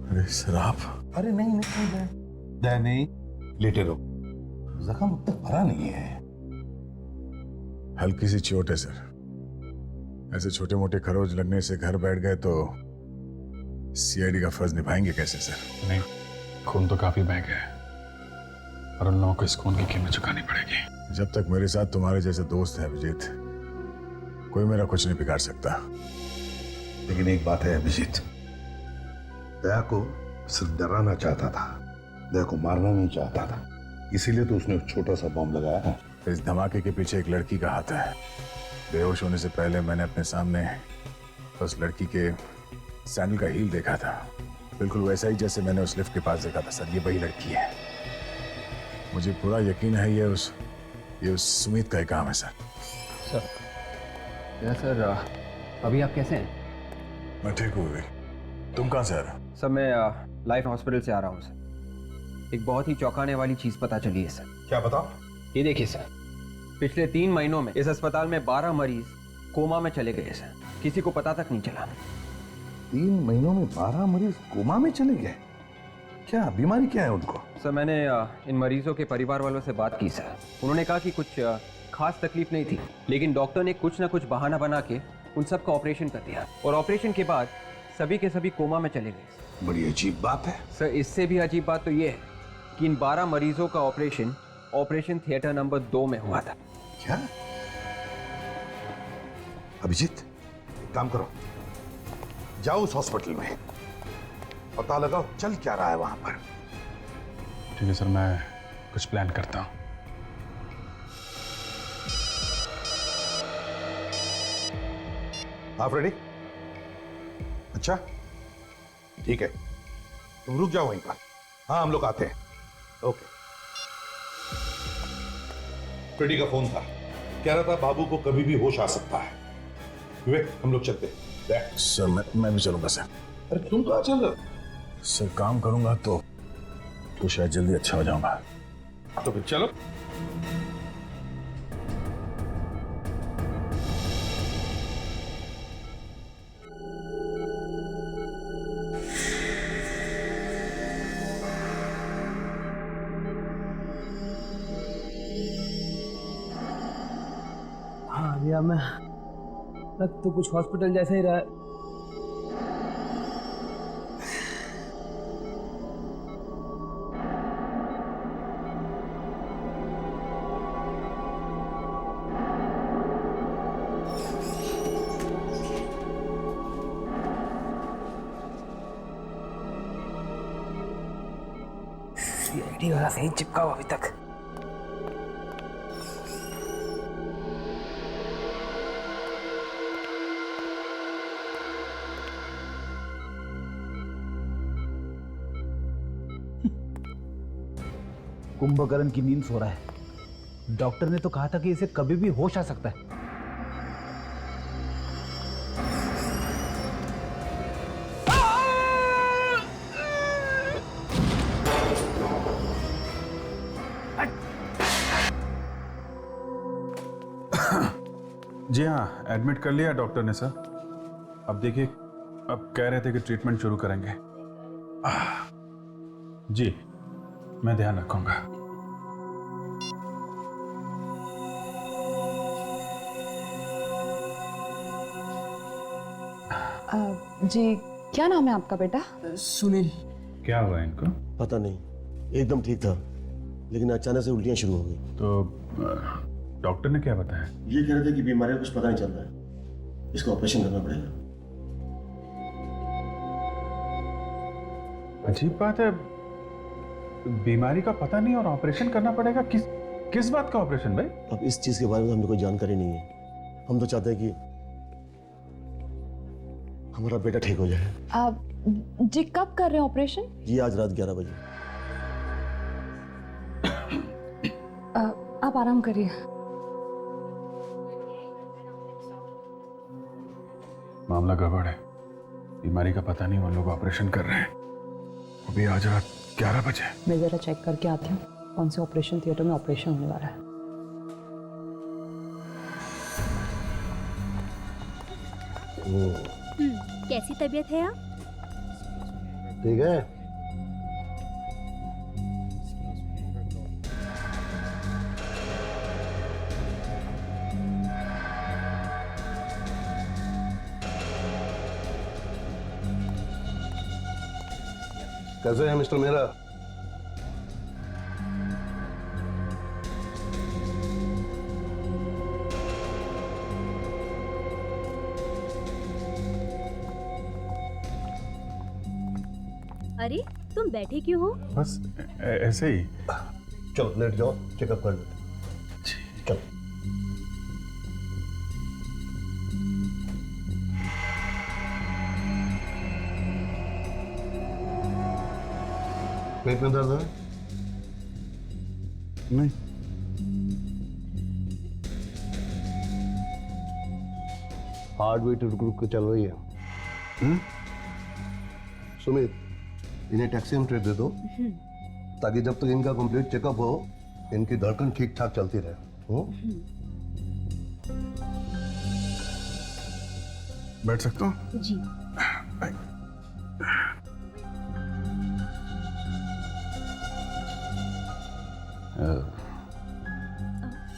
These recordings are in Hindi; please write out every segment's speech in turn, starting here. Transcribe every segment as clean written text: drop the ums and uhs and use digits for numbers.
अरे सर आप। अरे नहीं नहीं दया नहीं, लेटे रहो, जख्म अब तक भरा नहीं है। हल्की सी चोट है सर। ऐसे छोटे मोटे खरोच लगने से घर बैठ गए तो सीआईडी का फर्ज निभाएंगे कैसे सर? नहीं, खून तो काफी बह गया है और उन लोगों को इस खून की कीमत चुकानी पड़ेगी। जब तक मेरे साथ तुम्हारे जैसे दोस्त है अभिजीत, कोई मेरा कुछ नहीं बिगाड़ सकता। लेकिन एक बात है अभिजीत, दया को सिर्फ डराना चाहता था, दया को मारना नहीं चाहता था, इसीलिए तो उसने छोटा सा बॉम्ब लगाया है। इस धमाके के पीछे एक लड़की का हाथ है। बेहोश होने से पहले मैंने अपने सामने उस लड़की के सैंडल का हील देखा था, बिल्कुल वैसा ही जैसे मैंने उस लिफ्ट के पास देखा था सर। ये वही लड़की है, मुझे पूरा यकीन है ये उस सुमित का ही काम है सर। सर सर अभी आप कैसे हैं? मैं ठीक हूँ। तुम कहाँ से आ रहे? सर मैं लाइफ हॉस्पिटल से आ रहा हूँ सर। एक बहुत ही चौंकाने वाली चीज पता चली है सर। क्या बताओ? ये देखिए सर, पिछले 3 महीनों में इस अस्पताल में 12 मरीज कोमा में चले गए सर, किसी को पता तक नहीं चला। 3 महीनों में 12 मरीज कोमा में चले गए? क्या बीमारी क्या है उनको? सर मैंने इन मरीजों के परिवार वालों से बात की सर। उन्होंने कहा कि कुछ खास तकलीफ नहीं थी, लेकिन डॉक्टर ने कुछ ना कुछ बहाना बना के उन सबका ऑपरेशन कर दिया और ऑपरेशन के बाद सभी के सभी कोमा में चले गए। बड़ी अजीब बात है सर। इससे भी अजीब बात तो ये है कि इन 12 मरीजों का ऑपरेशन थिएटर नंबर 2 में हुआ था। क्या? अभिजीत एक काम करो, जाओ उस हॉस्पिटल में, पता लगाओ चल क्या रहा है वहां पर। ठीक है सर, मैं कुछ प्लान करता हूँ। आप रेडी? अच्छा ठीक है, तुम रुक जाओ वहीं पर। हाँ हम लोग आते हैं। ओके। फ्रेडी का फोन था, कह रहा था बाबू को कभी भी होश आ सकता है। विवेक हम लोग चलते हैं। सर मैं भी चलूंगा सर। अरे तुम कहाँ चल रहे हो? सर काम करूंगा तो शायद जल्दी अच्छा हो जाऊंगा। तो फिर चलो। हाँ भैया, मैं लग तो कुछ हॉस्पिटल जैसा ही रहा है। सीआईडी वाला नहीं चिपका हुआ अभी तक। कुंभकर्ण की नींद सो रहा है। डॉक्टर ने तो कहा था कि इसे कभी भी होश आ सकता है। जी हाँ, एडमिट कर लिया डॉक्टर ने सर। अब देखिए, अब कह रहे थे कि ट्रीटमेंट शुरू करेंगे। जी मैं ध्यान रखूंगा। जी क्या नाम है आपका बेटा? सुनील। क्या हुआ इनको? पता नहीं, एकदम ठीक था लेकिन अचानक से उल्टियां शुरू हो गई। तो डॉक्टर ने क्या बताया? ये कह रहे थे कि बीमारी का कुछ पता नहीं चल रहा है, इसका ऑपरेशन करना पड़ेगा। अजीब बात है, बीमारी का पता नहीं और ऑपरेशन करना पड़ेगा। किस बात का ऑपरेशन भाई? अब इस चीज के बारे में हमें कोई जानकारी नहीं है। हम तो चाहते हैं कि हमारा बेटा ठीक हो जाए। जी कब कर रहे हैं ऑपरेशन? जी आज रात 11 बजे। आप आराम करिए। मामला गड़बड़ है, बीमारी का पता नहीं, वो लोग ऑपरेशन कर रहे हैं, वो भी आज रात 11 बजे। मैं जरा चेक करके आती हूँ कौन से ऑपरेशन थिएटर में ऑपरेशन होने वाला है। कैसी तबीयत है आप? ठीक है। कैसे हैं मिस्टर मेहरा? अरे तुम बैठे क्यों हो? बस ऐसे ही। चलो लेट जाओ, चेकअप कर लेते। चलो। पेट में दर्द है? नहीं। हार्ट बीट रुक रुक के चल रही है। सुमित, इन्हें टैक्सी में ट्रेड दे दो ताकि जब तक इनका कंप्लीट चेकअप हो इनकी धड़कन ठीक ठाक चलती रहे। बैठ सकता हूँ? जी।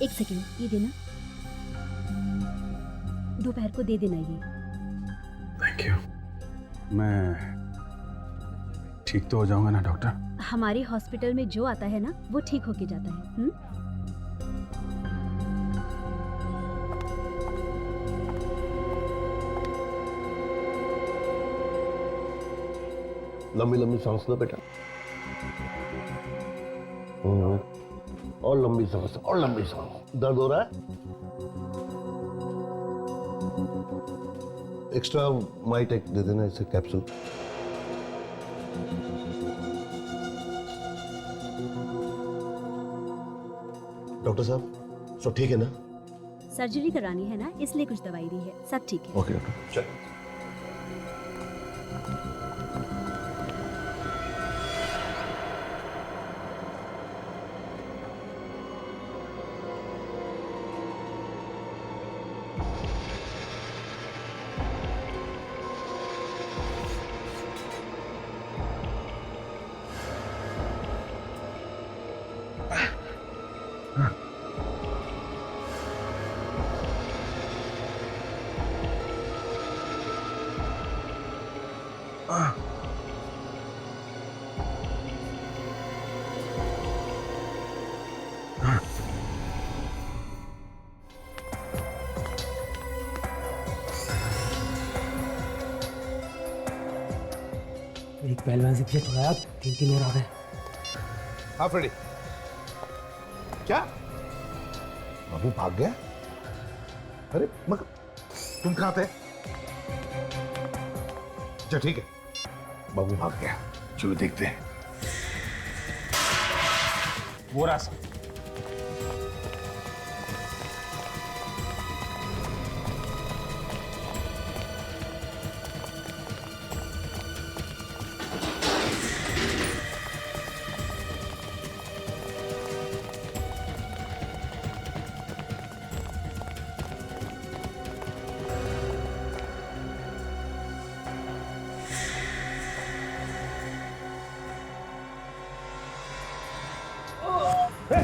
एक सेकेंड, ये देना, दोपहर को दे देना ये। Thank you. मैं ठीक तो हो जाऊंगा ना डॉक्टर? हमारे हॉस्पिटल में जो आता है ना वो ठीक होके जाता है। लंबी लंबी सांस लो बेटा। और लंबी सांस, और लंबी सांस। दर्द हो रहा है? एक्स्ट्रा माइटेक दे देना इसे कैप्सूल। डॉक्टर साहब सब ठीक है ना? सर्जरी करानी है ना, इसलिए कुछ दवाई दी है, सब ठीक है। ओके डॉक्टर, चलो। एक पहलवान से पीछे छुड़ाया, 3 और आ गए। हाँ फ्रेडी, क्या बाबू भाग गया? अरे मगर तुम कहाँ थे? अच्छा ठीक है, बाबू भाग गया। चलो देखते हैं। वो रास्ता।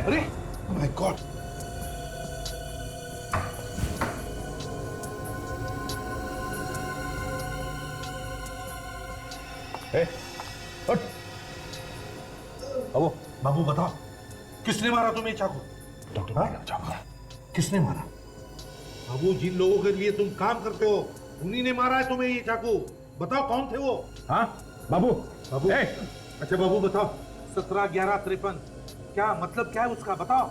अरे माय गॉड, बाबू, बाबू बताओ किसने मारा तुम्हें चाकू? डॉक्टर हाँ? किसने मारा? बाबू जिन लोगों के लिए तुम काम करते हो उन्हीं ने मारा है तुम्हें ये चाकू। बताओ कौन थे वो? हाँ बाबू। बाबू अच्छा बाबू बताओ, 17-11-53 क्या मतलब, क्या है उसका बताओ।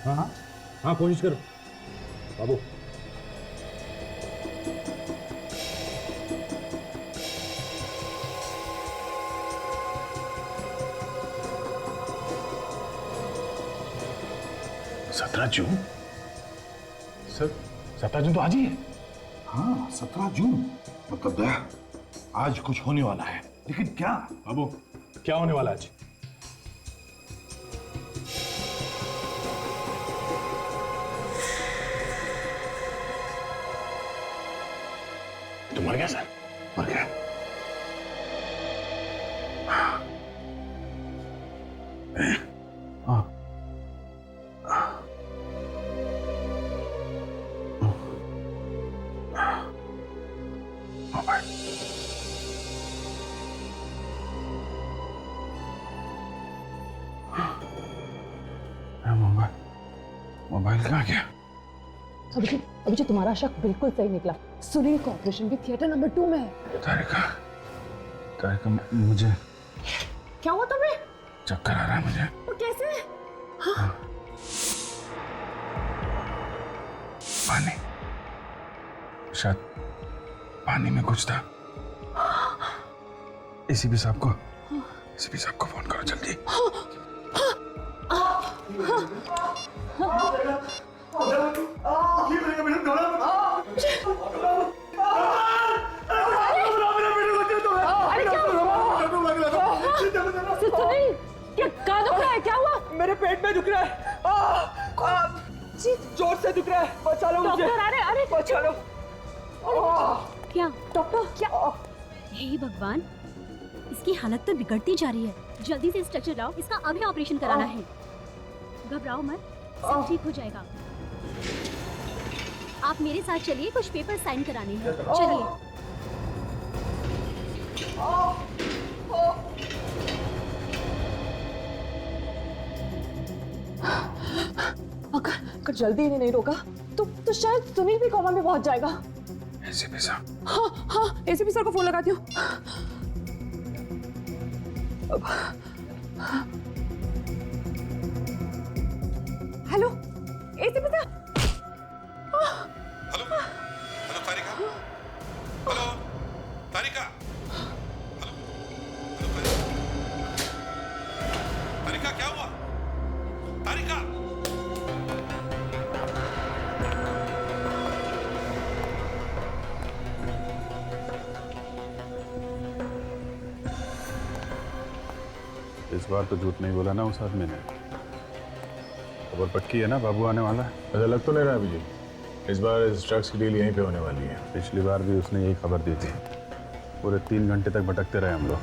हाँ हाँ हाँ, कोशिश करो बाबू। सत्रह जून सर, 17 जून तो आज ही है। हाँ 17 जून, मतलब दया आज कुछ होने वाला है, लेकिन क्या? बाबू क्या होने वाला आज? तुम मर गया सर? मर गया। मोबाइल कहाँ गया? अभिजीत तुम्हारा शक बिल्कुल सही निकला। सुनील का ऑपरेशन भी थिएटर नंबर 2 में है। तारिका मुझे क्या हुआ तुम्हें? चक्कर आ रहा है मुझे। तो कैसे? पानी, शायद पानी में कुछ था। एसीपी साहब को फोन करो जल्दी। क्या दुख रहा है? क्या हुआ? मेरे पेट में दुख रहा है। जोर से दुख रहा है, बचा लो मुझे। डॉक्टर, अरे बचा लो। क्या डॉक्टर क्या? हे भगवान, इसकी हालत तो बिगड़ती जा रही है। जल्दी से स्ट्रक्चर लाओ, इसका अभी ऑपरेशन कराना है। घबराओ मत, सब ठीक हो जाएगा। आप मेरे साथ चलिए, कुछ पेपर साइन कराने हैं। चलिए। अगर जल्दी इन्हें नहीं रोका तो शायद सुनील भी कोमा में पहुंच जाएगा। एसीपी साहब। हाँ, एसीपी सर को फोन लगाती हूँ। Hello ACP sir. Hello hello Tarika, hello Tarika, hello hello Tarika, क्या हुआ तारिका? इस बार तो झूठ नहीं बोला ना उस आदमी ने। खबर पक्की है ना, बाबू आने वाला है। ऐसा लग तो नहीं रहा अभी। इस बार इस ड्रग्स की डील यहीं पे होने वाली है। पिछली बार भी उसने यही खबर दी थी। पूरे 3 घंटे तक भटकते रहे हम लोग।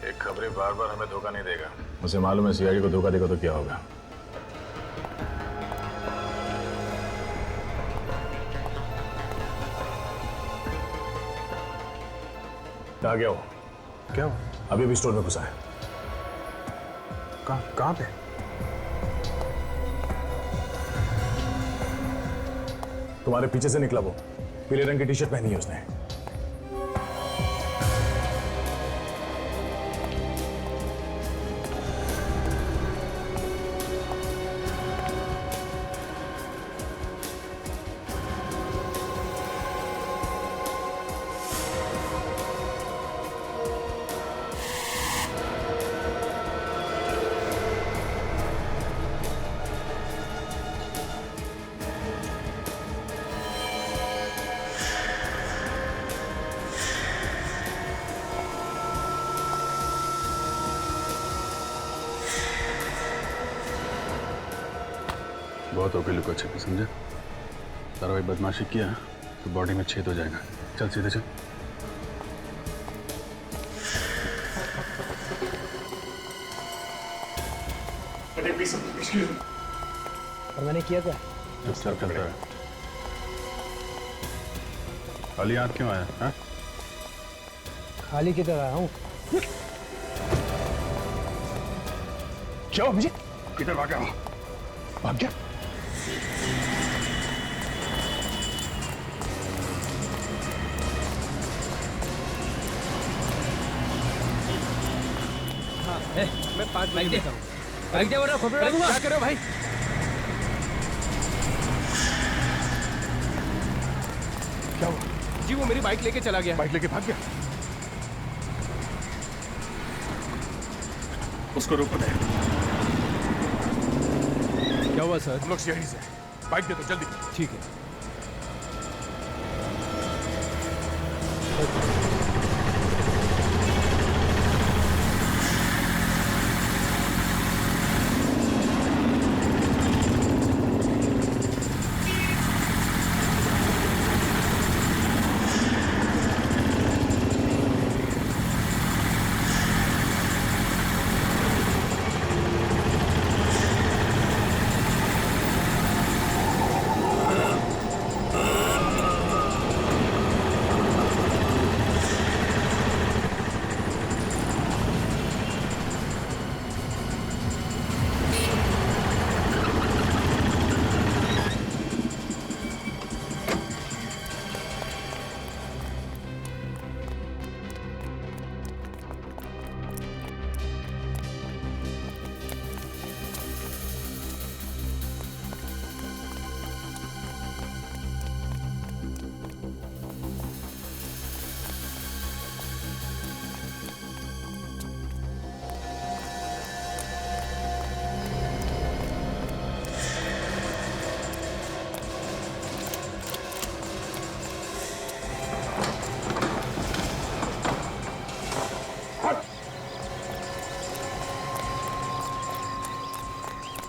एक खबरी बार बार हमें धोखा नहीं देगा। मुझे मालूम है सीआईडी को धोखा देगा तो क्या होगा। कहाँ गया वो? क्या हुआ? अभी भी स्टोर में घुसा है। कहाँ पे? तुम्हारे पीछे से निकला वो। पीले रंग की टी शर्ट पहनी है उसने। बहुत हो गई लुका छिपी, समझे? तारा भाई बदमाशी किया तो बॉडी में छेद हो जाएगा। चल सीधे चल। और मैंने किया क्या? चुपचाप चलता है। खाली हाथ क्यों आया? हाँ? खाली किधर आया हूँ? क्या मुझे किधर भाग गया? भाग गया? मैं 5 बाइक देता हूँ। बाइक दे, वरना खोपड़ी उड़ा दूंगा। क्या कर रहे हो भाई? जी वो मेरी बाइक लेके चला गया। बाइक लेके भाग गया। उसको रोको दे। क्या हुआ सर? हम लोग सीआईडी से। बाइक दे दो जल्दी। ठीक है।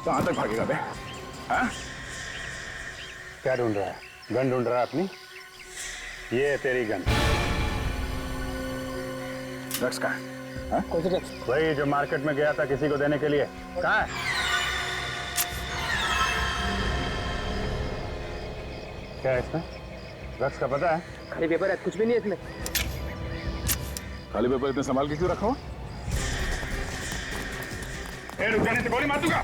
कहाँ तक भागेगा बे? हाँ? क्या ढूंढ रहा है? गन ढूंढ रहा है अपनी? ये है तेरी गन। ड्रग्स कहाँ है? हाँ? कौन सी ड्रग्स? वही जो मार्केट में गया था किसी को देने के लिए। कहाँ है? क्या है इसमें? ड्रग्स का पता है? खाली पेपर है, कुछ भी नहीं है इसमें। खाली पेपर इतने संभाल के क्यों रखा हो? रुक जाने से गोली मार दूंगा।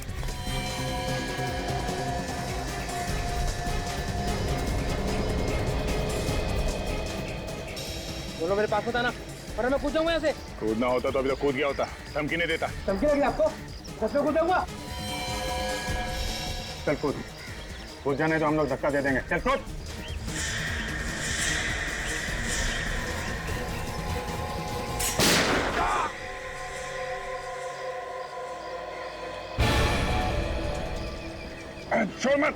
बोलो मेरे पास होता ना, वरना मैं कूद जाऊंगा यहाँ से। कूदना होता तो अभी तो कूद गया होता। धमकी नहीं देता। धमकी लगी आपको? सच में कूद जाऊंगा? चल कूद। कूद जाने तो हम लोग धक्का दे देंगे। चल कूद। छोड़ मत।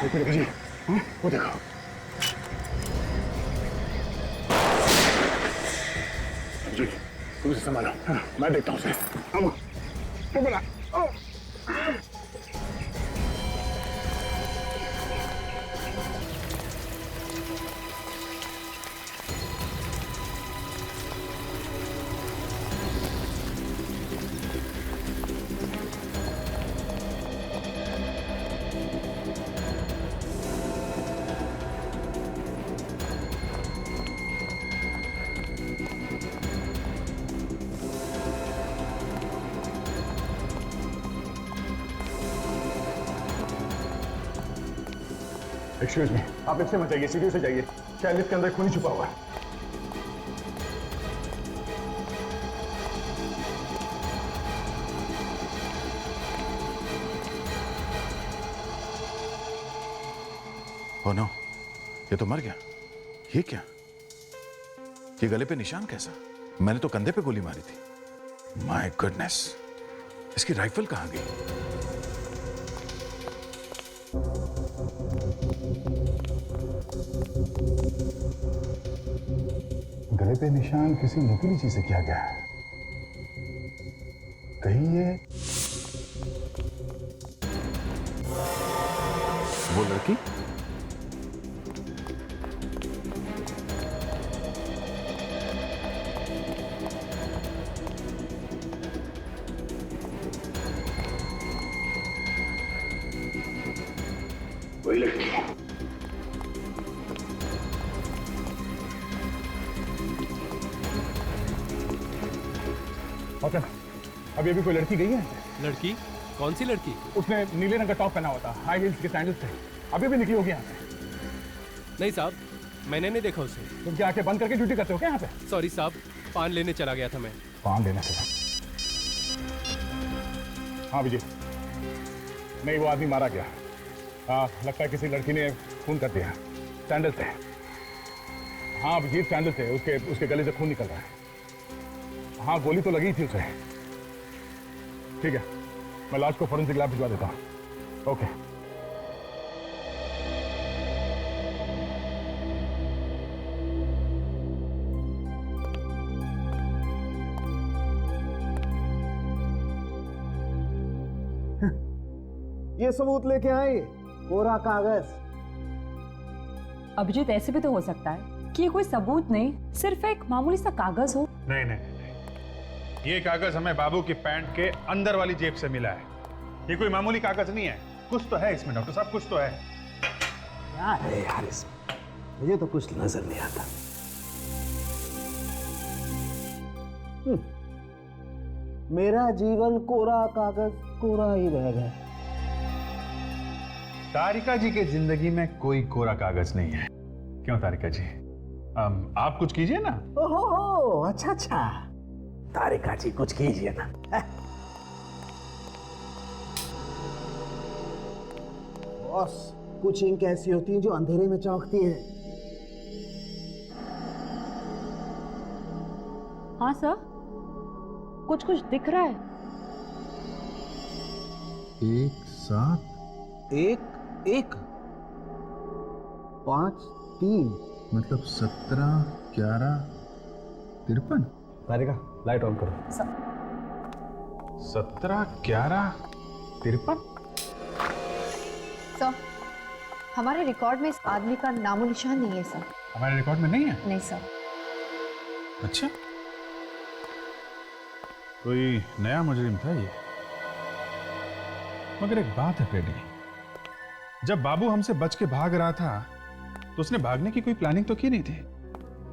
देखो जी, वो देखो। जी, तुम इसे संभालो। मैं देखता हूँ उसे। वो बोला। एक्सक्यूज मी, आप लिफ्ट से मत जाइए, सीढ़ियों से जाइए। शायद लिफ्ट के अंदर खून छुपा हुआ है। ओह नो, ये तो मर गया। ये क्या? ये गले पे निशान कैसा? मैंने तो कंधे पे गोली मारी थी। माय गुडनेस, इसकी राइफल कहाँ गई? गले पे निशान किसी नुकीली चीज से किया गया है। कहीं ये वो लड़की? वही लड़की। ओके, अभी अभी कोई लड़की गई है? लड़की? कौन सी लड़की? उसने नीले रंग का टॉप पहना हुआ था, हाई हील्स के सैंडल्स थे। अभी भी निकली होगी यहाँ से। नहीं साहब, मैंने नहीं देखा उसे। तुम क्या आंखें बंद करके ड्यूटी करते हो क्या यहाँ पे? सॉरी साहब, पान लेने चला गया था मैं। पान लेने चला? हाँ विजय, नहीं, वो आदमी मारा गया। लगता है किसी लड़की ने खून कर दिया। सैंडल थे। हाँ, अभिजीत सैंडल थे। उसके गले से खून निकल रहा है। हाँ, गोली तो लगी थी उसे। ठीक है, मैं लाश को फोरेंसिक लैब भिजवा देता हूँ। ओके। ये सबूत लेके आए, कोरा कागज। अभिजीत, ऐसे भी तो हो सकता है कि ये कोई सबूत नहीं, सिर्फ एक मामूली सा कागज हो। नहीं नहीं नहीं, ये कागज हमें बाबू की पैंट के अंदर वाली जेब से मिला है। ये कोई मामूली कागज नहीं है। कुछ तो है इसमें डॉक्टर साहब, कुछ तो है। क्या है यार इसमें? मुझे तो कुछ नजर नहीं आता। मेरा जीवन कोरा कागज कोरा ही रह गया। तारिका जी की जिंदगी में कोई कोरा कागज नहीं है। क्यों तारिका जी, आप कुछ कीजिए ना। ओहो, अच्छा अच्छा, तारिका जी कुछ कीजिए ना। बॉस, कुछ इंक ऐसी होती हैं जो अंधेरे में चमकती हैं। हाँ सर, कुछ कुछ दिख रहा है। 1 7 एक 5 3 मतलब 17 11 53। तारिका, लाइट ऑन करो। 17 11 53। सर, हमारे रिकॉर्ड में इस आदमी का नामो निशान नहीं है सर। हमारे रिकॉर्ड में नहीं है? नहीं सर। अच्छा, कोई नया मुजरिम था ये। मगर एक बात है फ्रेडी, जब बाबू हमसे बच के भाग रहा था तो उसने भागने की कोई प्लानिंग तो की नहीं थी।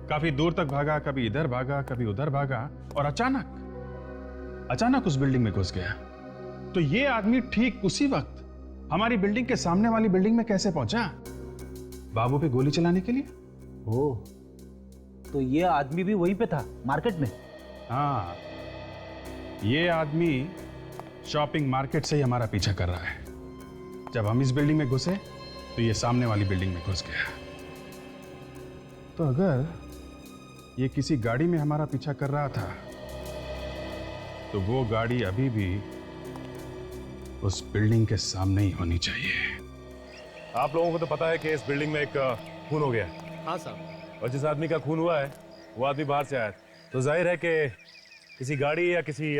काफी दूर तक भागा, कभी इधर भागा, कभी उधर भागा, और अचानक उस बिल्डिंग में घुस गया। तो ये आदमी ठीक उसी वक्त हमारी बिल्डिंग के सामने वाली बिल्डिंग में कैसे पहुंचा? बाबू पे गोली चलाने के लिए। ओ, तो ये आदमी भी वहीं पे था, मार्केट में? हाँ, ये आदमी शॉपिंग मार्केट से ही हमारा पीछा कर रहा है। जब हम इस बिल्डिंग में घुसे तो ये सामने वाली बिल्डिंग में घुस गया। तो अगर ये किसी गाड़ी में हमारा पीछा कर रहा था तो वो गाड़ी अभी भी उस बिल्डिंग के सामने ही होनी चाहिए। आप लोगों को तो पता है कि इस बिल्डिंग में एक खून हो गया। हाँ साहब। और जिस आदमी का खून हुआ है वो आदमी बाहर से आया, तो जाहिर है कि किसी गाड़ी या किसी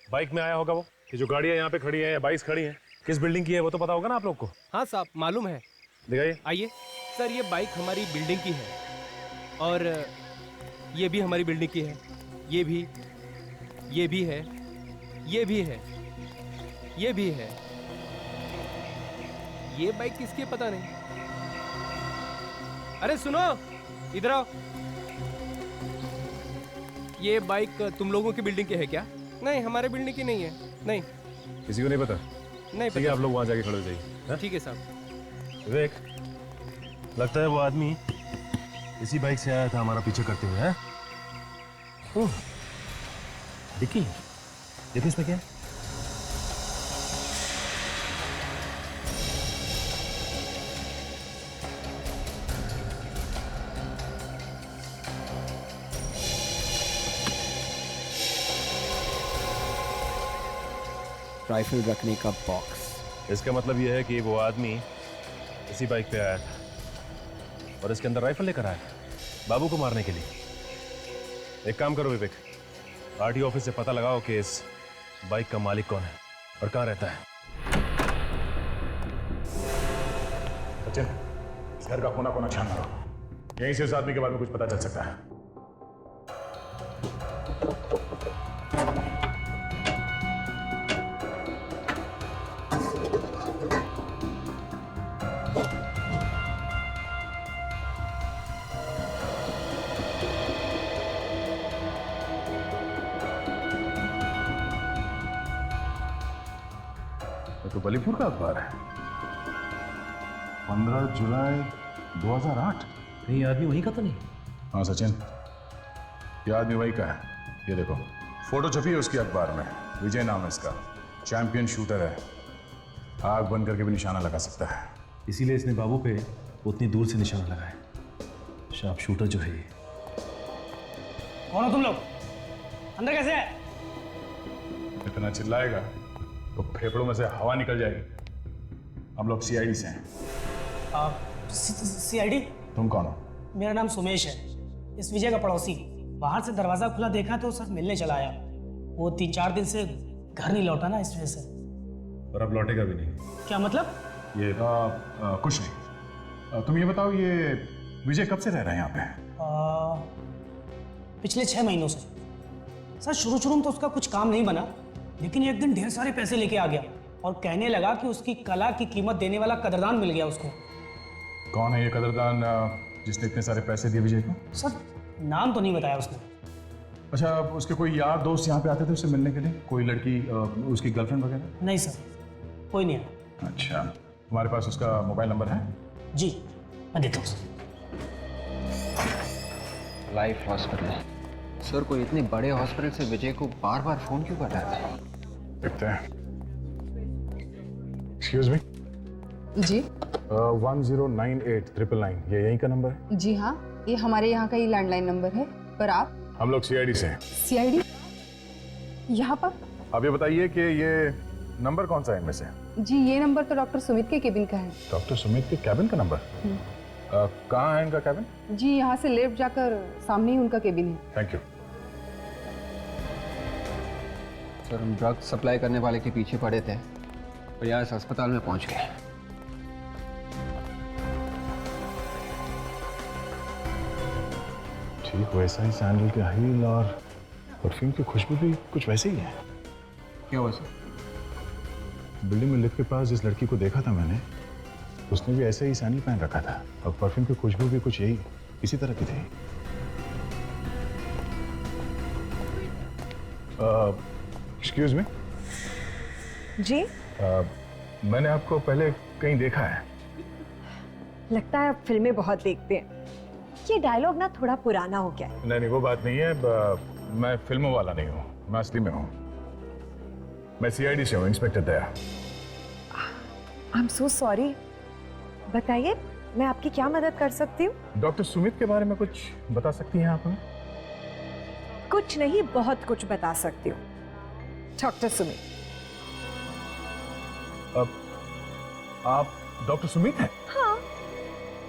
बाइक में आया होगा वो। कि जो गाड़ियाँ यहाँ पे खड़ी हैं या बाइक्स खड़ी हैं, किस बिल्डिंग की है वो तो पता होगा ना आप लोग को। हाँ साहब, मालूम है। दिखाइए। आइए सर, ये बाइक हमारी बिल्डिंग की है और ये भी हमारी बिल्डिंग की है। ये भी है, ये भी है, ये भी है। ये बाइक किसकी है पता नहीं। अरे सुनो, इधर आओ। ये बाइक तुम लोगों की बिल्डिंग की है क्या? नहीं, हमारे बिल्डिंग की नहीं है। नहीं, किसी को नहीं पता? नहीं ठीक है, आप लोग वहाँ जाके खड़े हो जाइए। ठीक है साहब। विवेक, लगता है वो आदमी इसी बाइक से आया था हमारा पीछा करते हुए। है डिक्की, देखो इसमें क्या है। राइफल रखने का बॉक्स। इसका मतलब यह है कि वो आदमी इसी बाइक पे आया था और इसके अंदर राइफल लेकर आया बाबू को मारने के लिए। एक काम करो विवेक, आरटीओ ऑफिस से पता लगाओ कि इस बाइक का मालिक कौन है और कहाँ रहता है। सचिन, इस घर का कोना कोना छान मारो, यहीं से उस आदमी के बारे में कुछ पता चल सकता है। तो बलीपुर का अखबार है, 15 जुलाई 2008। नहीं, आदमी वहीं का तो नहीं? हाँ सचिन, ये आदमी वही का है। ये देखो, फोटो छपी है उसकी अखबार में। विजय नाम है इसका, चैंपियन शूटर है। आग बंद करके भी निशाना लगा सकता है। इसीलिए इसने बाबू पे उतनी दूर से निशाना लगाया। शार्प शूटर जो है ये। कौन हो तुम लोग? अंदर कैसे है? इतना चिल्लाएगा तो फेफड़ों में से हवा निकल जाएगी। हम लोग सीआईडी से हैं। सीआईडी? तुम कौन हो? मेरा नाम सुमेश है, इस विजय का पड़ोसी। बाहर से दरवाजा खुला देखा तो सर मिलने चला आया। वो 3-4 दिन से घर नहीं लौटा ना, इस वजह से। और अब लौटेगा भी नहीं। क्या मतलब? ये कुछ नहीं। तुम ये बताओ, ये विजय कब से रह रहा है यहाँ पे? पिछले 6 महीनों से। सर शुरू में तो उसका कुछ काम नहीं बना, लेकिन एक दिन ढेर सारे पैसे लेके आ गया और कहने लगा कि उसकी कला की कीमत देने वाला कदरदान मिल गया उसको। कौन है ये कदरदान जिसने इतने सारे पैसे दिए विजय को? सर नाम तो नहीं बताया उसने। अच्छा, उसके कोई यार दोस्त यहाँ पे आते थे उससे मिलने के लिए? कोई लड़की, उसकी गर्लफ्रेंड वगैरह? नहीं सर, कोई नहीं आया। अच्छा, तुम्हारे पास उसका मोबाइल नंबर है? जी, मैं देता हूँ सर। Life hospital. सर, कोई इतने बड़े हॉस्पिटल से विजय को बार बार फोन क्यों कर रहा था? देखते हैं। Excuse me. जी 1098-999, ये यहीं का नंबर है? जी हाँ, ये हमारे यहाँ का ही लैंडलाइन नंबर है। पर आप? हम लोग सीआईडी से हैं। सीआईडी? यहाँ पर? अब ये बताइए कि ये नंबर कौन सा है इनमें से? जी ये नंबर तो डॉक्टर सुमित के केबिन का है। डॉक्टर सुमित के कैबिन का नंबर? कहाँ है इनका कैबिन? जी यहाँ से लेफ्ट जाकर सामने ही उनका केबिन है। Thank you. सर, हम ड्रग सप्लाई करने वाले के पीछे पड़े थे और यहाँ इस अस्पताल में पहुँच गए। ठीक वैसा ही सैंडल के हील और परफ्यूम की खुशबू भी कुछ वैसे ही है। क्या हुआ सर? बिल्डिंग में लिफ्ट के पास जिस लड़की को देखा था मैंने, उसने भी ऐसे ही सैंडल पहन रखा था और परफ्यूम की खुशबू भी कुछ यही इसी तरह की थी। Excuse me. जी? मैंने आपको पहले कहीं देखा है। लगता है आप फिल्में बहुत देखते हैं। ये डायलॉग ना थोड़ा पुराना हो गया है। नहीं, वो बात नहीं है। मैं फिल्मों वाला नहीं हूँ, मैं असली में हूँ। मैं सीआईडी से हूँ, inspector Daya. I am so sorry. बताइए, मैं आपकी क्या मदद कर सकती हूँ? डॉक्टर सुमित के बारे में कुछ बता सकती हैं आप हमें? कुछ नहीं, बहुत कुछ बता सकती हूँ। डॉक्टर सुमित। आप डॉक्टर सुमित हैं? हाँ,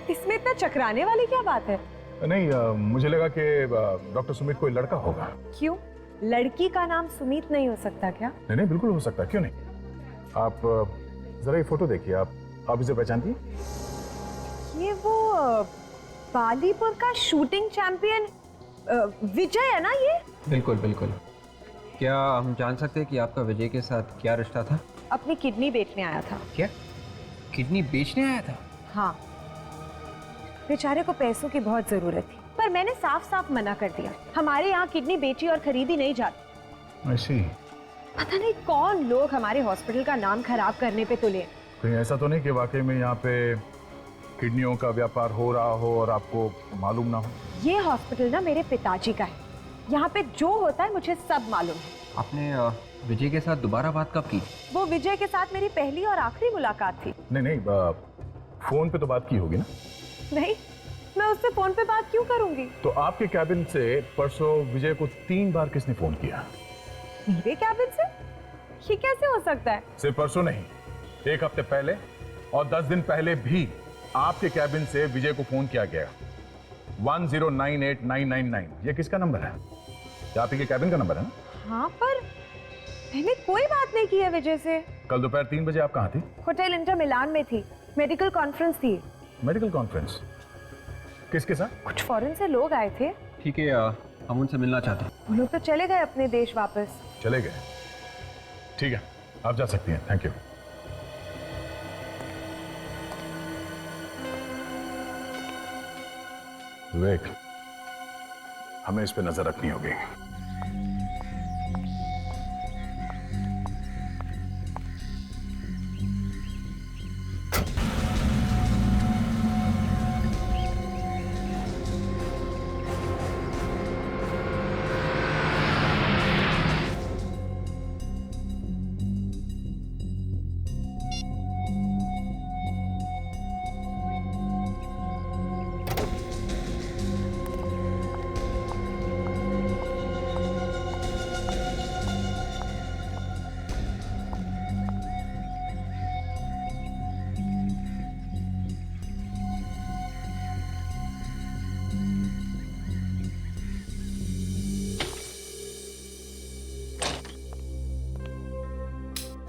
इसमें इतना चकराने वाली क्या बात है? नहीं, मुझे लगा कि डॉक्टर सुमित कोई लड़का होगा। क्यों? लड़की का नाम सुमित नहीं हो सकता क्या? नहीं, बिल्कुल हो सकता, क्यों नहीं। आप जरा ये फोटो देखिए। आप इसे पहचानती हैं? ये वो बालीपुर का शूटिंग चैंपियन विजय है ना ये? बिल्कुल बिल्कुल। क्या हम जान सकते हैं कि आपका विजय के साथ क्या रिश्ता था? अपनी किडनी बेचने आया था। क्या? किडनी बेचने आया था? हाँ, बेचारे को पैसों की बहुत जरूरत थी, पर मैंने साफ साफ मना कर दिया। हमारे यहाँ किडनी बेची और खरीदी नहीं जाती। ऐसी? पता नहीं कौन लोग हमारे हॉस्पिटल का नाम खराब करने पे तुले। कहीं ऐसा तो नहीं कि वाकई में यहाँ पे किडनियों का व्यापार हो रहा हो और आपको मालूम ना हो? ये हॉस्पिटल ना मेरे पिताजी का है। यहाँ पे जो होता है मुझे सब मालूम है। आपने विजय के साथ दोबारा बात कब की? वो विजय के साथ मेरी पहली और आखिरी मुलाकात थी। नहीं, फोन पे तो बात की होगी ना? नहीं, मैं उससे फोन पे बात क्यों करूंगी? तो आपके कैबिन से परसों विजय को 3 बार किसने फोन किया? मेरे कैबिन से? ये कैसे हो सकता है? सिर्फ परसों नहीं, 1 हफ्ते पहले और 10 दिन पहले भी आपके कैबिन से विजय को फोन किया गया। 1098-999, ये किसका नंबर है? ये आप ही के कैबिन का नंबर है ना? हाँ, पर मैंने कोई बात नहीं की है विजय से। कल दोपहर 3 बजे आप कहाँ थी? होटल इंटर मिलान में थी, मेडिकल कॉन्फ्रेंस थी। Medical conference? किसके साथ? कुछ फॉरेन से लोग आए थे। ठीक है, हम उनसे मिलना चाहते हैं। वो लोग तो चले गए अपने देश वापस। चले गए? ठीक है, आप जा सकती हैं। Thank you. विवेक, हमें इस पे नजर रखनी होगी।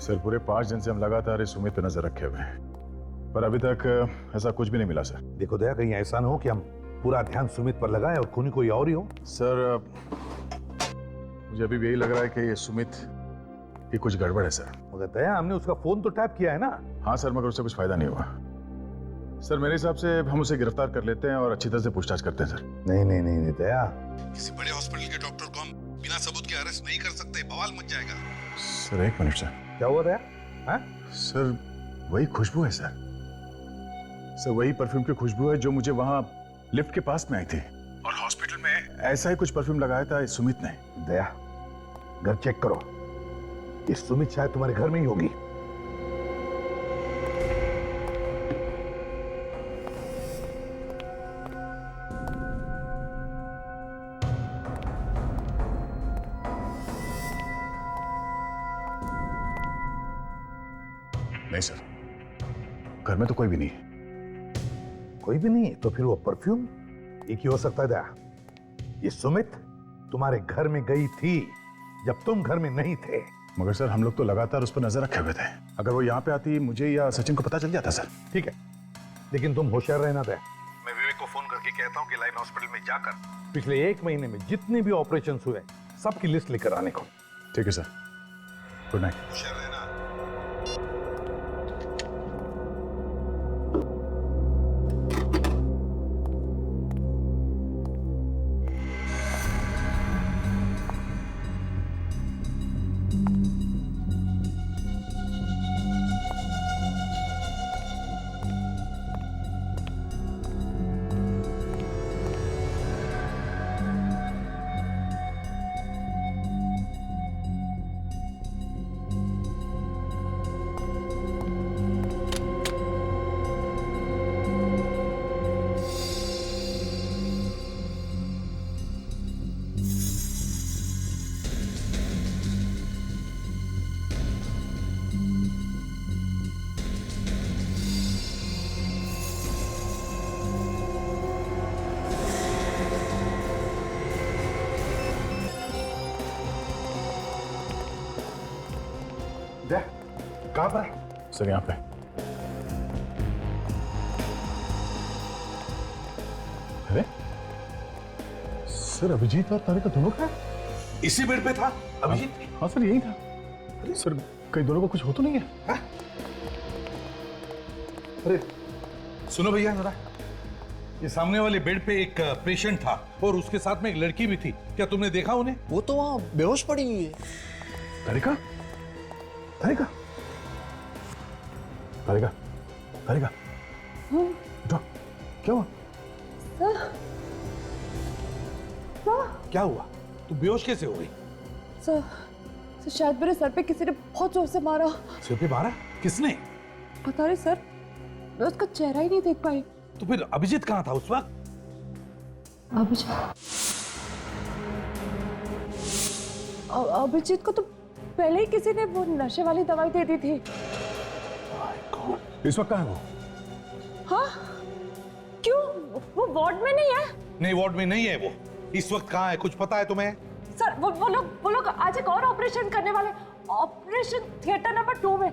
सर पूरे 5 दिन से हम लगातार इस सुमित पे नजर रखे हुए हैं, पर अभी तक ऐसा कुछ भी नहीं मिला सर। देखो दया, कहीं ऐसा ना हो कि हम पूरा ध्यान सुमित पर लगाए और खूनी कोई और ही हो। सर मुझे अभी भी यही लग रहा है कि ये सुमित की कुछ गड़बड़ है सर। मगर दया, हमने उसका फोन तो टैप किया है ना। हाँ सर, मगर उससे कुछ फायदा नहीं हुआ। सर मेरे हिसाब से हम उसे गिरफ्तार कर लेते हैं और अच्छी तरह से पूछताछ करते हैं सर। नहीं नहीं नहीं, नहीं दया, किसी बड़े हॉस्पिटल के डॉक्टर को हम बिना सबूत के अरेस्ट नहीं कर सकते, बवाल मच जाएगा। Sir 1 minute sir. क्या हुआ दया? हाँ? सर वही खुशबू है सर। सर वही परफ्यूम की खुशबू है जो मुझे वहां लिफ्ट के पास में आई थी, और हॉस्पिटल में ऐसा ही कुछ परफ्यूम लगाया था इस सुमित ने। दया, घर चेक करो, ये सुमित शायद तुम्हारे घर में ही होगी। नहीं सर, घर में तो कोई भी नहीं है। कोई भी नहीं? तो फिर वो परफ्यूम एक ही हो सकता है दया। ये सुमित तुम्हारे घर में गई थी जब तुम घर में नहीं थे। मगर सर हम लोग तो लगातार उस पर नजर रखे हुए थे। अगर वो यहाँ पे आती मुझे या सचिन को पता चल जाता सर। ठीक है, लेकिन तुम होशियार रहना दया। मैं विवेक को फोन करके कहता हूँ कि लाइन हॉस्पिटल में जाकर पिछले 1 महीने में जितने भी ऑपरेशन हुए सबकी लिस्ट लेकर आने को। ठीक है सर, गुड नाइट। होशियार रहना। कहां पर है? सर यहाँ पे। अरे सर, अभिजीत और तारिका दोनों का इसी बेड पे था अभिजीत? हाँ सर, यही था। सर कहीं दोनों को कुछ हो तो नहीं है? हाँ? अरे सुनो भैया जरा, ये सामने वाले बेड पे एक पेशेंट था और उसके साथ में एक लड़की भी थी। क्या तुमने देखा उन्हें? वो तो वहां बेहोश पड़ी हुई है। तारिका, तारिका, तारिका, तारिका, उठो। क्या हुआ? क्या हुआ? तू बेहोश कैसे हो गई? सर शायद मेरे सर पे किसी ने बहुत जोर से मारा। सिर पे मारा? किसने? पता नहीं सर, मैं उसका चेहरा ही नहीं देख पाई। तो फिर अभिजीत कहाँ था उस वक्त? अभिजीत को तो पहले ही किसी ने वो नशे वाली दवाई दे दी थी। इस वक्त कहाँ है वो? हाँ? क्यों? वो वार्ड में नहीं है? नहीं, वार्ड में नहीं है वो। इस वक्त कहाँ है, कुछ पता है तुम्हें? सर वो लोग आज एक और ऑपरेशन करने वाले, ऑपरेशन थिएटर नंबर 2 में।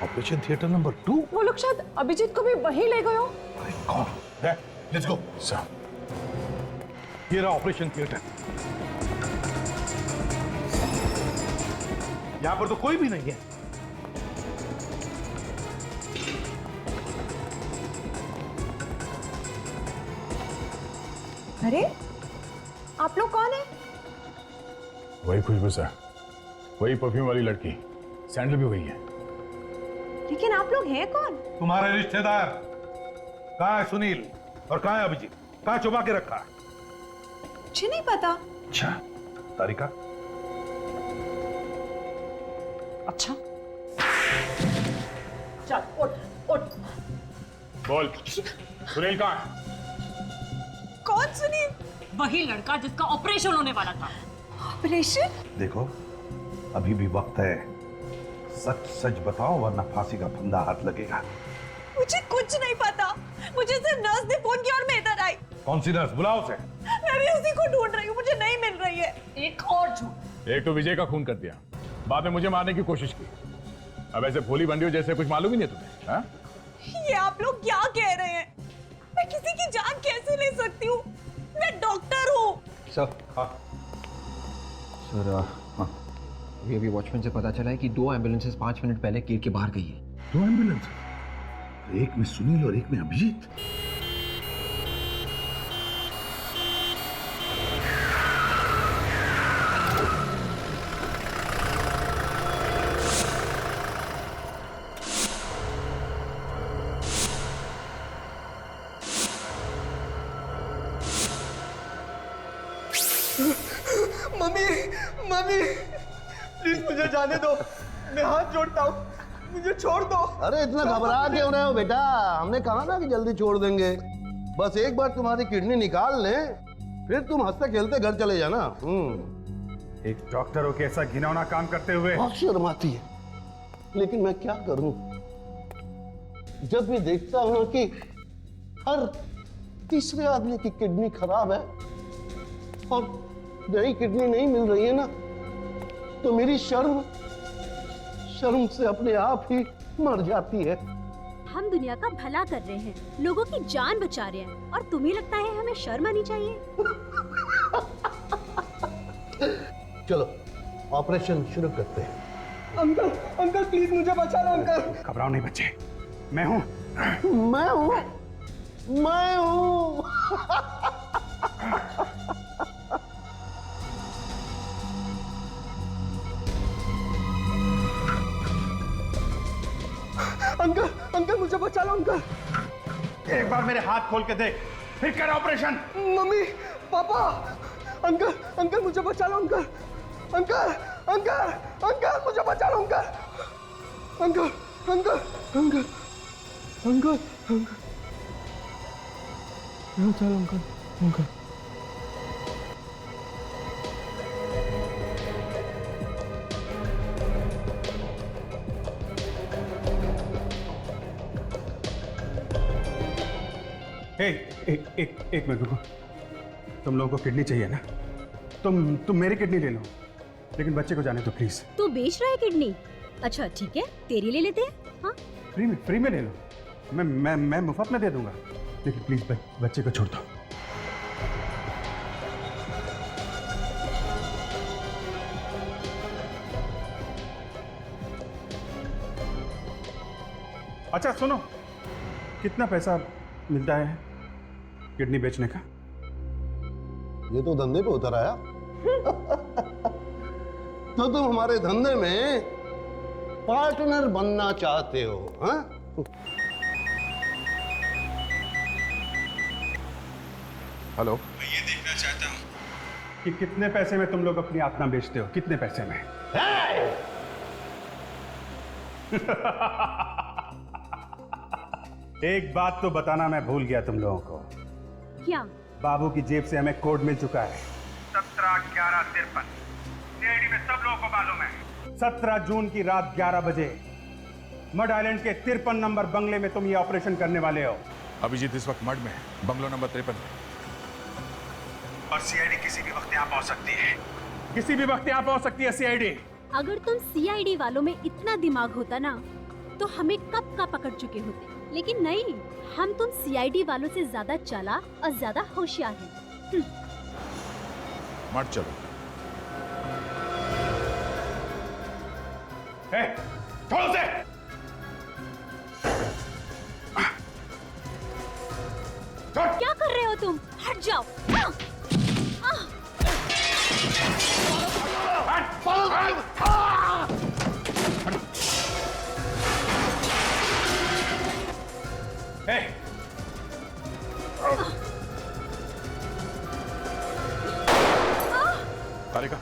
Operation theatre number 2? वो लोग शायद अभिजीत को भी वहीं ले गए हो। Let's go. सर ये रहा ऑपरेशन थिएटर। यहां पर तो कोई भी नहीं है। अरे आप लोग कौन है? वही खुशबू सर, वही परफ्यूम वाली लड़की, सैंडल भी वही है। लेकिन आप लोग हैं कौन? तुम्हारे रिश्तेदार। कहाँ है सुनील और कहाँ है अभिजीत? कहाँ छुपा के रखा? मुझे नहीं पता। अच्छा, तारिका? अच्छा चल उठ उठ। बोल, सुनील कहाँ है? कौन सुनील? वही लड़का जिसका ऑपरेशन होने वाला था। ऑपरेशन? देखो अभी भी वक्त है, सच सच बताओ वरना फांसी का फंदा हाथ लगेगा। मुझे कुछ नहीं पता, मुझे सिर्फ नर्स ने फोन किया और मैं इधर आई। कौन सी नर्स? बुलाओ उसे। मैं भी उसी को ढूंढ रही हूँ, मुझे नहीं मिल रही है। एक और झूठ। एक तो विजय का खून कर दिया, बाद में मुझे मारने की कोशिश की, अब ऐसे भोली बंडियों जैसे कुछ मालूम ही नहीं तुम्हें? हाँ? ये आप लोग क्या कह रहे हैं? मैं किसी की जान कैसे ले सकती हूँ? मैं डॉक्टर हूँ। सर ये अभी वॉचमैन से पता चला है कि 2 एम्बुलेंसेस 5 मिनट पहले गेट के बाहर गई है। 2 एम्बुलेंस, एक में सुनील और एक में अभिजीत। मम्मी मम्मी प्लीज मुझे जाने दो, मैं हाथ जोड़ता हूँ, मुझे छोड़ दो। अरे इतना घबरा क्यों रहे हो बेटा? हमने कहा ना कि जल्दी छोड़ देंगे। बस एक बार तुम्हारी किडनी निकाल लें, फिर तुम हंसते खेलते घर चले जाना। एक डॉक्टर हो के ऐसा घिनौना काम करते हुए बहुत शर्म आती है, लेकिन मैं क्या करूं? जब भी देखता हूं कि हर तीसरे आदमी की किडनी खराब है और नई किडनी नहीं मिल रही है ना, तो मेरी शर्म से अपने आप ही मर जाती है। हम दुनिया का भला कर रहे हैं, लोगों की जान बचा रहे हैं, और तुम्हें लगता है हमें शर्म आनी चाहिए? चलो ऑपरेशन शुरू करते हैं। अंकल अंकल प्लीज मुझे बचा लो अंकल। घबराओ नहीं बच्चे, मैं हूं। मैं हूं। अंकल अंकल मुझे बचा लो अंकल। एक बार मेरे हाथ खोल के देख, फिर कर operation. Mummy papa uncle uncle मुझे बचा लो अंकल। अंकल अंकल अंकल मुझे बचा लो uncle. Uncle uncle uncle uncle uncle बचा लो अंकल। अंकल एक मिनट रुको। तुम लोगों को किडनी चाहिए ना? तुम मेरी किडनी ले लो, लेकिन बच्चे को जाने दो प्लीज। तू बेच रहा है किडनी? अच्छा ठीक है, तेरी ले लेते हैं। हाँ फ्री में ले लो, मैं मुफ्त में दे दूंगा, लेकिन प्लीज बच्चे को छोड़ दो। अच्छा सुनो, कितना पैसा मिलता है किडनी बेचने का? ये तो धंधे पे उतर आया। तो तुम हमारे धंधे में पार्टनर बनना चाहते हो? हाँ? हेलो, मैं ये देखना चाहता हूँ कि कितने पैसे में तुम लोग अपनी आत्मा बेचते हो, कितने पैसे में? एक बात तो बताना मैं भूल गया तुम लोगों को। क्या? बाबू की जेब से हमें कोड मिल चुका है, 17/11/53। सीआईडी में सब लोगों को मालूम है, 17 जून की रात 11 बजे मड आइलैंड के 53 नंबर बंगले में तुम ये ऑपरेशन करने वाले हो। अभिजीत इस वक्त मड में है, बंगलो नंबर 53 में। और सीआईडी किसी भी वक्त यहाँ पहुंच सकती है, किसी भी वक्त यहाँ पहुंच सकती है सीआईडी। अगर तुम सीआईडी वालों में इतना दिमाग होता ना, तो हमें कब का पकड़ चुके होते। लेकिन नहीं, हम तुम सीआईडी वालों से ज्यादा चालाक और ज्यादा होशियार हैं। मत चलो। छोड़ो से। क्या कर रहे हो तुम? हट जाओ। तारिका,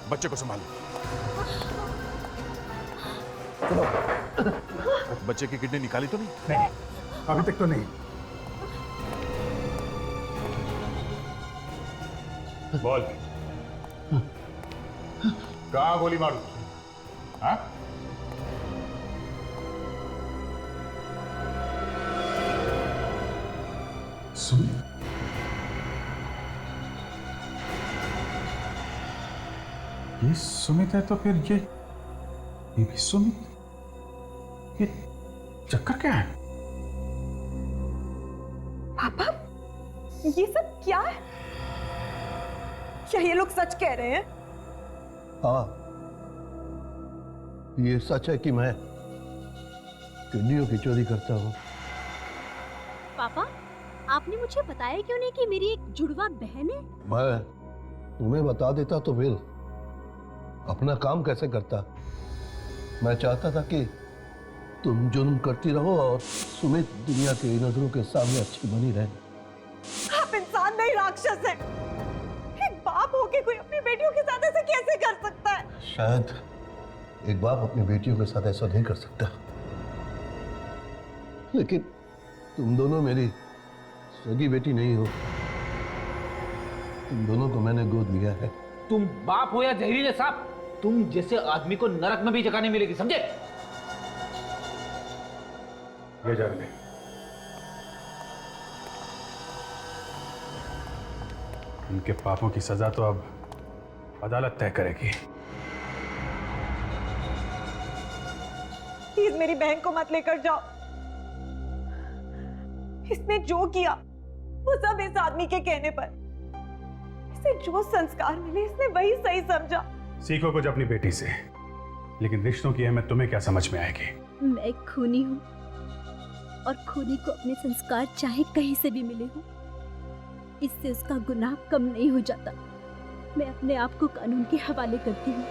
बच्चे को संभालो। बच्चे की किडनी निकाली तो नहीं? नहीं, अभी तक तो नहीं। बोल, कहाँ गोली मारू? हाँ? सुमित, ये सुमित है तो फिर ये भी सुमित? ये चक्कर क्या है? पापा, ये सब क्या है? क्या ये लोग सच कह रहे हैं? हाँ, ये सच है कि मैं किडनियों की चोरी करता हूँ। पापा, आपने मुझे बताया क्यों नहीं कि मेरी एक जुड़वा बहन है? मैं तुम्हें बता देता तो फिर अपना काम कैसे करता। मैं चाहता था कि तुम जुर्म करती रहो और सुमित दुनिया के नजरों के सामने अच्छी बनी रहे। आप इंसान नहीं, राक्षस हैं। एक बाप होके कोई अपनी बेटियों के साथ ऐसे कैसे कर सकता है? शायद एक बाप अपनी बेटियों के साथ ऐसा नहीं कर सकता, लेकिन तुम दोनों मेरी सगी बेटी नहीं हो। तुम दोनों को मैंने गोद लिया है। तुम बाप हो या जहरीले सांप, तुम जैसे आदमी को नरक में भी जगह नहीं मिलेगी, समझे? ये जा ले। इनके पापों की सजा तो अब अदालत तय करेगी। प्लीज मेरी बहन को मत लेकर जाओ। इसने जो किया वो सब इस आदमी के कहने पर। इसे जो संस्कार मिले इसने वही सही समझा। सीखो कुछ अपनी बेटी से, लेकिन रिश्तों की अहमियत तुम्हें क्या समझ में आएगी? मैं खूनी हूँ और खूनी को अपने संस्कार चाहे कहीं से भी मिले हो, इससे उसका गुनाह कम नहीं हो जाता। मैं अपने आप को कानून के हवाले करती हूँ।